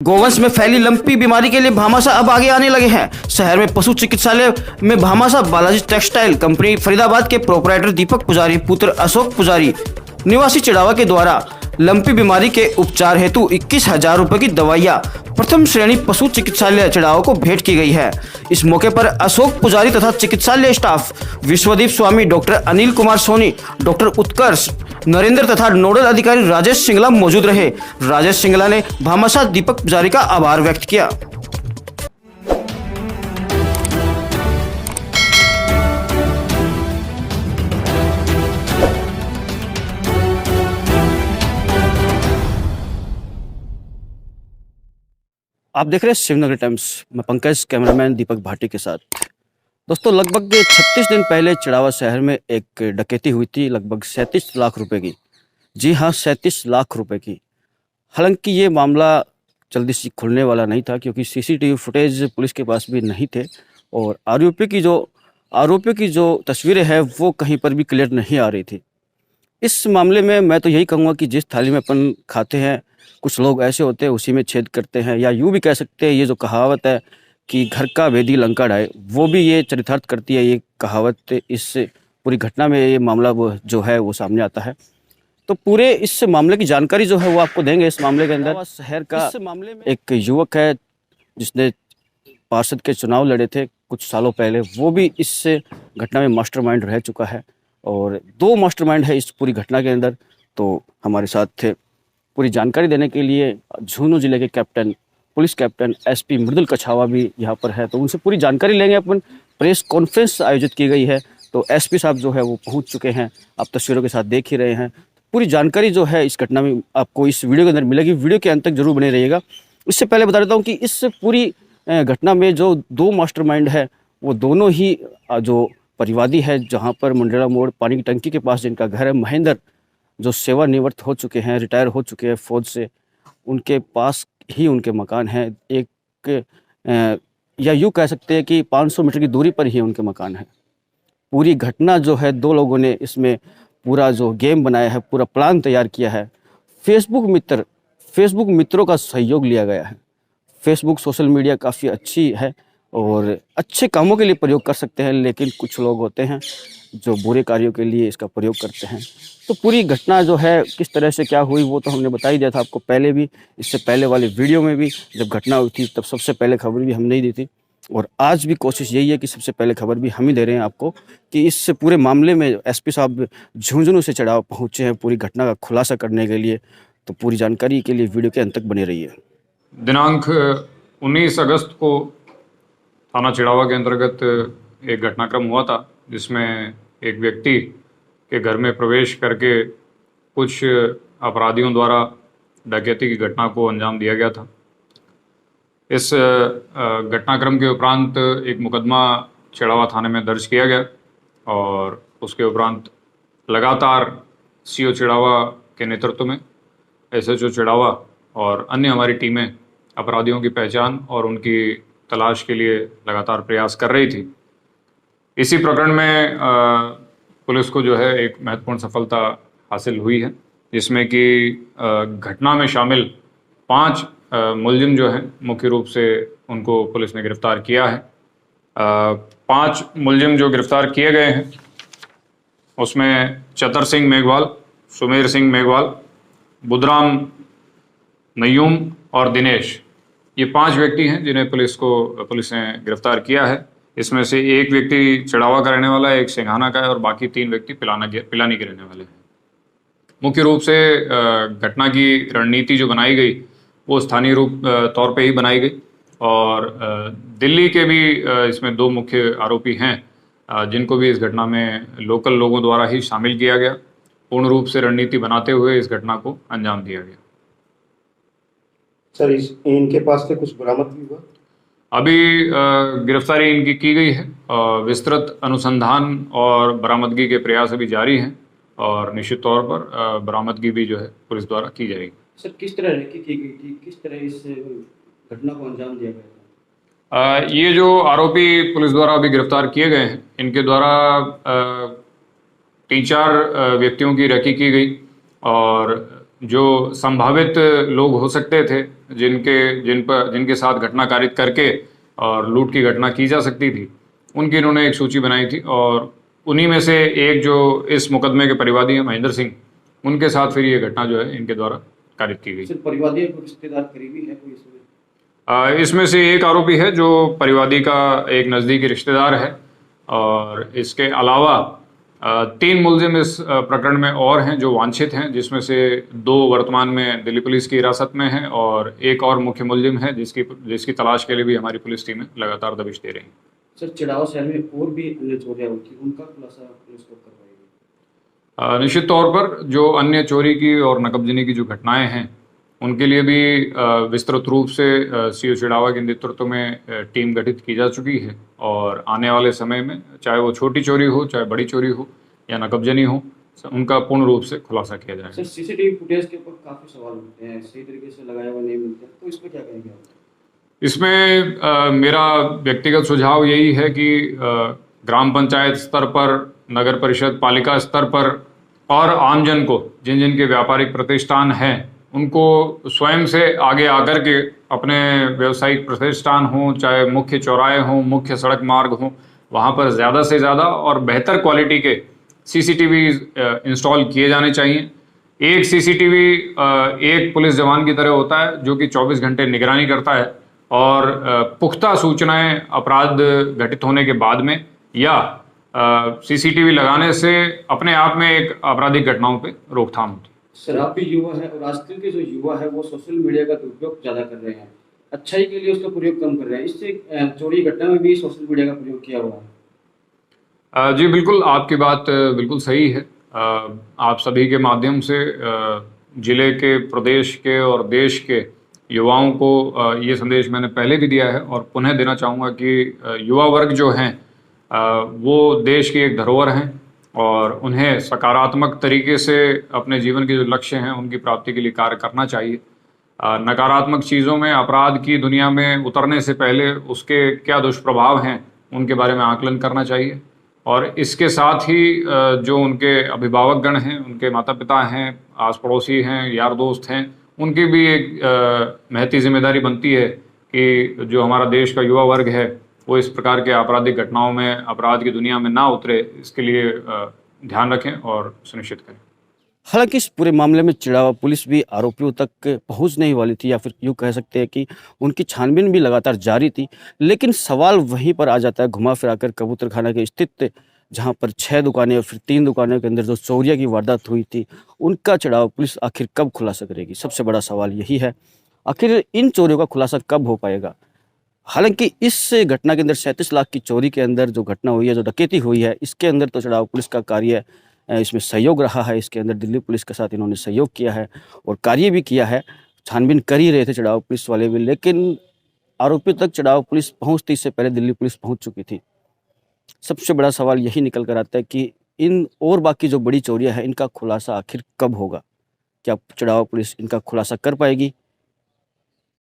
गोवंश में फैली लंपी बीमारी के लिए भामाशाह अब आगे आने लगे हैं। शहर में पशु चिकित्सालय में भामाशाह बालाजी टेक्सटाइल कंपनी फरीदाबाद के प्रोपराइटर दीपक पुजारी पुत्र अशोक पुजारी निवासी चिड़ावा के द्वारा लंपी बीमारी के उपचार हेतु 21,000 रुपए की दवाइयां प्रथम श्रेणी पशु चिकित्सालय चिड़ावा को भेंट की गई है। इस मौके पर अशोक पुजारी तथा चिकित्सालय स्टाफ विश्वदीप स्वामी, डॉक्टर अनिल कुमार सोनी, डॉक्टर उत्कर्ष नरेंद्र तथा नोडल अधिकारी राजेश सिंगला मौजूद रहे। राजेश सिंगला ने भामाशाह दीपक पुजारी का आभार व्यक्त किया। आप देख रहे हैं शिवनगर टाइम्स। मैं पंकज, कैमरामैन दीपक भाटी के साथ। दोस्तों, लगभग 36 दिन पहले चिड़ावा शहर में एक डकैती हुई थी, लगभग 37 लाख रुपए की। जी हाँ, 37 लाख रुपए की। हालांकि ये मामला जल्दी से खुलने वाला नहीं था क्योंकि सीसीटीवी फुटेज पुलिस के पास भी नहीं थे और आरोपियों की जो तस्वीरें हैं वो कहीं पर भी क्लियर नहीं आ रही थी। इस मामले में मैं तो यही कहूँगा कि जिस थाली में अपन खाते हैं, कुछ लोग ऐसे होते हैं उसी में छेद करते हैं, या यूँ भी कह सकते हैं ये जो कहावत है कि घर का भेदी लंका ढाए, वो भी ये चरितार्थ करती है ये कहावत। इस पूरी घटना में ये मामला वो जो है वो सामने आता है। तो पूरे इस मामले की जानकारी जो है वो आपको देंगे। इस मामले के अंदर शहर का मामले में एक युवक है जिसने पार्षद के चुनाव लड़े थे कुछ सालों पहले, वो भी इस घटना में मास्टरमाइंड रह चुका है और 2 मास्टरमाइंड है इस पूरी घटना के अंदर। तो हमारे साथ थे पूरी जानकारी देने के लिए झुंझुनू जिले के कैप्टन, पुलिस कैप्टन एसपी मृदुल कछावा भी यहाँ पर है। तो उनसे पूरी जानकारी लेंगे। अपन प्रेस कॉन्फ्रेंस आयोजित की गई है तो एसपी साहब जो है वो पहुँच चुके हैं, आप तस्वीरों के साथ देख ही रहे हैं। पूरी जानकारी जो है इस घटना में आपको इस वीडियो के अंदर मिलेगी। वीडियो के अंत तक जरूर बने रहिएगा। इससे पहले बता देता हूँ कि इस पूरी घटना में जो 2 मास्टरमाइंड है वो दोनों ही जो परिवादी है, जहाँ पर मंडेला मोड़ पानी की टंकी के पास जिनका घर है, महेंद्र, जो सेवानिवृत्त हो चुके हैं, रिटायर हो चुके हैं फौज से, उनके पास ही उनके मकान हैं। या यूँ कह सकते हैं कि 500 मीटर की दूरी पर ही उनके मकान हैं। पूरी घटना जो है 2 लोगों ने इसमें पूरा जो गेम बनाया है, पूरा प्लान तैयार किया है। फेसबुक मित्रों का सहयोग लिया गया है। फेसबुक सोशल मीडिया काफ़ी अच्छी है और अच्छे कामों के लिए प्रयोग कर सकते हैं, लेकिन कुछ लोग होते हैं जो बुरे कार्यों के लिए इसका प्रयोग करते हैं। तो पूरी घटना जो है किस तरह से क्या हुई वो तो हमने बता ही दिया था आपको पहले भी। इससे पहले वाले वीडियो में भी जब घटना हुई थी तब सबसे पहले खबर भी हमने ही दी थी और आज भी कोशिश यही है कि सबसे पहले खबर भी हम ही दे रहे हैं आपको कि इस पूरे मामले में एसपी साहब झुंझुनू से चिड़ावा पहुँचे हैं पूरी घटना का खुलासा करने के लिए। तो पूरी जानकारी के लिए वीडियो के अंत तक बने रहिए। दिनांक 19 अगस्त को थाना चिड़ावा के अंतर्गत एक घटनाक्रम हुआ था जिसमें एक व्यक्ति के घर में प्रवेश करके कुछ अपराधियों द्वारा डकैती की घटना को अंजाम दिया गया था। इस घटनाक्रम के उपरांत एक मुकदमा चिड़ावा थाने में दर्ज किया गया और उसके उपरांत लगातार सीओ चिड़ावा के नेतृत्व में एसएचओ चिड़ावा और अन्य हमारी टीमें अपराधियों की पहचान और उनकी तलाश के लिए लगातार प्रयास कर रही थी। इसी प्रकरण में पुलिस को जो है एक महत्वपूर्ण सफलता हासिल हुई है जिसमें कि घटना में शामिल 5 मुलजिम जो हैं मुख्य रूप से उनको पुलिस ने गिरफ्तार किया है। 5 मुलजिम जो गिरफ्तार किए गए हैं उसमें चतर सिंह मेघवाल, सुमेर सिंह मेघवाल, बुधराम नयूम और दिनेश, ये 5 व्यक्ति हैं जिन्हें पुलिस ने गिरफ्तार किया है। इसमें से एक व्यक्ति चिड़ावा का रहने वाला है, एक सिंघाना का है और बाकी 3 व्यक्ति पिलानी के रहने वाले हैं। मुख्य रूप से घटना की रणनीति जो बनाई गई वो स्थानीय तौर पे ही बनाई गई और दिल्ली के भी इसमें 2 मुख्य आरोपी हैं जिनको भी इस घटना में लोकल लोगों द्वारा ही शामिल किया गया। पूर्ण रूप से रणनीति बनाते हुए इस घटना को अंजाम दिया गया। सर, इनके पास से कुछ बरामद भी हुआ? अभी गिरफ्तारी इनकी की गई है। विस्तृत अनुसंधान और बरामदगी के प्रयास अभी जारी हैं और निश्चित तौर पर बरामदगी भी जो है पुलिस द्वारा की जाएगी। सर, किस तरह की गई थी, किस तरह इस घटना को अंजाम दिया गया था? ये जो आरोपी पुलिस द्वारा अभी गिरफ्तार किए गए हैं इनके द्वारा 3-4 व्यक्तियों की रेकी की गई और जो संभावित लोग हो सकते थे जिनके साथ घटना कारित करके और लूट की घटना की जा सकती थी, उनकी इन्होंने एक सूची बनाई थी और उन्हीं में से एक जो इस मुकदमे के परिवादी हैं महेंद्र सिंह, उनके साथ फिर ये घटना जो है इनके द्वारा कारित की गई। सिर्फ परिवादी है, कोई रिश्तेदार करीबी है कोई इसमें? इसमें से एक आरोपी है जो परिवादी का एक नज़दीकी रिश्तेदार है और इसके अलावा 3 मुलजिम इस प्रकरण में और हैं जो वांछित हैं, जिसमें से 2 वर्तमान में दिल्ली पुलिस की हिरासत में हैं और एक और मुख्य मुलजिम है जिसकी तलाश के लिए भी हमारी पुलिस टीमें लगातार दबिश दे रही हैं। सर, चिड़ावा शहर में और भी अन्य चोरियां हुई थी, उनका खुलासा पुलिस को करवाएगी? निश्चित तौर पर जो अन्य चोरी की और नकबजनी की जो घटनाएं हैं, उनके लिए भी विस्तृत रूप से सीओ चिड़ावा के नेतृत्व में टीम गठित की जा चुकी है और आने वाले समय में चाहे वो छोटी चोरी हो, चाहे बड़ी चोरी हो या नकबजनी हो, उनका पूर्ण रूप से खुलासा किया जाएगा। सर, सीसीटीवी फुटेज के ऊपर काफी सवाल उठते हैं, सही तरीके से लगाया हुआ नहीं मिलता, तो इस पर क्या कहेंगे आप? इसमें मेरा व्यक्तिगत सुझाव यही है कि ग्राम पंचायत स्तर पर, नगर परिषद, पालिका स्तर पर और आमजन को, जिन जिन के व्यापारिक प्रतिष्ठान हैं, उनको स्वयं से आगे आकर के अपने व्यावसायिक प्रतिष्ठान हों, चाहे मुख्य चौराहे हों, मुख्य सड़क मार्ग हों, वहाँ पर ज़्यादा से ज़्यादा और बेहतर क्वालिटी के सीसीटीवी इंस्टॉल किए जाने चाहिए। एक सीसीटीवी एक पुलिस जवान की तरह होता है जो कि 24 घंटे निगरानी करता है और पुख्ता सूचनाएं अपराध घटित होने के बाद में या सीसीटीवी लगाने से अपने आप में एक आपराधिक घटनाओं पे रोकथाम होती है। शराबी युवा है और आजकल के जो युवा है वो सोशल मीडिया का दुरुपयोग ज़्यादा कर रहे हैं, अच्छाई के लिए उसका प्रयोग कम कर रहे हैं, इससे चोरी घटना में भी सोशल मीडिया का प्रयोग किया हुआ है। जी बिल्कुल, आपकी बात बिल्कुल सही है। आप सभी के माध्यम से जिले के, प्रदेश के और देश के युवाओं को ये संदेश मैंने पहले भी दिया है और पुनः देना चाहूँगा कि युवा वर्ग जो हैं वो देश की एक धरोहर हैं और उन्हें सकारात्मक तरीके से अपने जीवन के जो लक्ष्य हैं उनकी प्राप्ति के लिए कार्य करना चाहिए। नकारात्मक चीज़ों में, अपराध की दुनिया में उतरने से पहले उसके क्या दुष्प्रभाव हैं उनके बारे में आकलन करना चाहिए और इसके साथ ही जो उनके अभिभावक गण हैं, उनके माता पिता हैं, आस पड़ोसी हैं, यार दोस्त हैं, उनकी भी एक महती जिम्मेदारी बनती है कि जो हमारा देश का युवा वर्ग है वो इस प्रकार के आपराधिक घटनाओं में, अपराध की दुनिया में ना उतरे, इसके लिए ध्यान रखें और सुनिश्चित करें। हालांकि इस पूरे मामले में चिड़ावा पुलिस भी आरोपियों तक पहुंचने ही वाली थी, या फिर यूँ कह सकते हैं कि उनकी छानबीन भी लगातार जारी थी, लेकिन सवाल वहीं पर आ जाता है घुमा फिराकर कबूतर खाना के स्थित, जहां पर 6 दुकानें और फिर 3 दुकानों के अंदर जो चोरिया की वारदात हुई थी, उनका चिड़ावा पुलिस आखिर कब खुलासा करेगी? सबसे बड़ा सवाल यही है, आखिर इन चोरियों का खुलासा कब हो पाएगा? हालांकि इस घटना के अंदर 37 लाख की चोरी के अंदर जो घटना हुई है, जो डकैती हुई है, इसके अंदर तो चिड़ावा पुलिस का कार्य इसमें सहयोग रहा है। इसके अंदर दिल्ली पुलिस के साथ इन्होंने सहयोग किया है और कार्य भी किया है, छानबीन कर ही रहे थे चिड़ावा पुलिस वाले भी, लेकिन आरोपियों तक चिड़ावा पुलिस पहुंचती इससे पहले दिल्ली पुलिस पहुंच चुकी थी। सबसे बड़ा सवाल यही निकल कर आता है कि इन और बाकी जो बड़ी चोरियां हैं, इनका खुलासा आखिर कब होगा? क्या चिड़ावा पुलिस इनका खुलासा कर पाएगी